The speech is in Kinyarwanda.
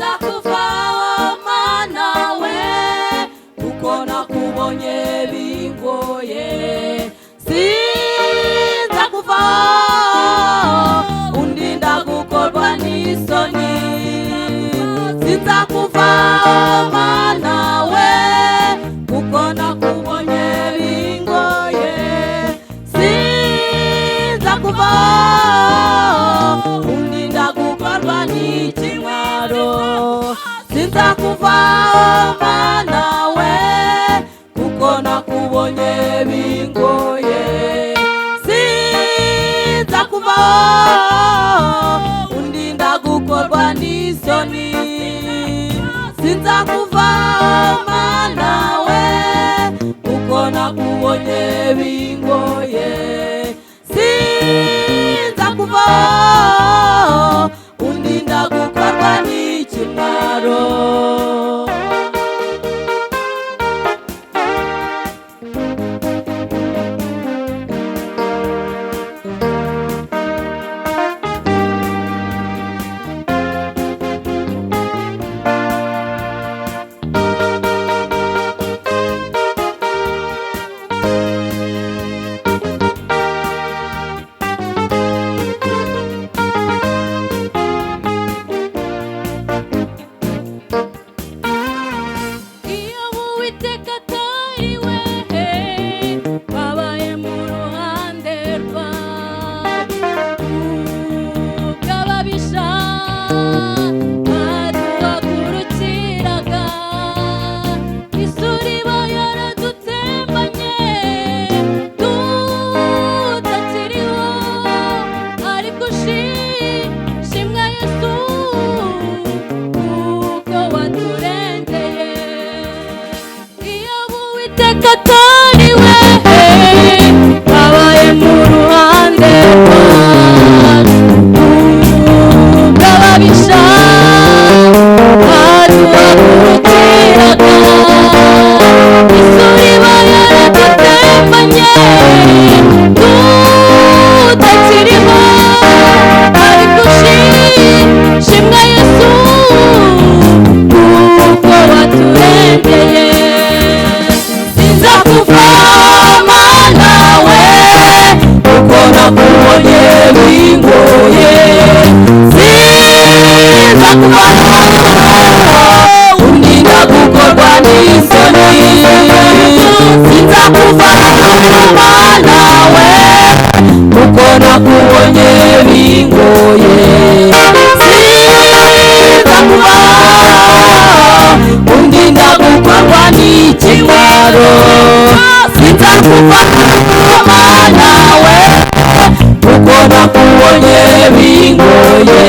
sinzakuvaho mana we, kuko nakubonye bingoye. Sinzakuvaho undinda gukorwa n'isoni. Sinzakuvaho mana we, kuko nakubonye bingoye. Sinzakuvaho undinda gukorwa n'ikimwaro. Sinzakuvaho mana we, kuko nakubonye bingoye. Sinzakuvaho undinda gukorwa n'isoni. Sinzakuvaho mana we, kuko nakubonye bingoye. Sinzakuvaho undinda gukorwa n'ikimwaro. Katari we babaye mu ruhande rwacu, bw'ababisha baduhagurukiraga. Isuri bayaradutembanye tutakiriho, ariko shimwa Yesu kuko waturengeye. Sinzakuvaho mana we, kuko nakubonye bingoye. Sinzakuvaho undinda gukorwa n'isoni. Sinzakuvaho mana we, kuko nakubonye bingoye. Sinzakuvaho undinda gukorwa n'ikimwaro. Sinzakuvaho mana we, kuko nakubonye bingoye.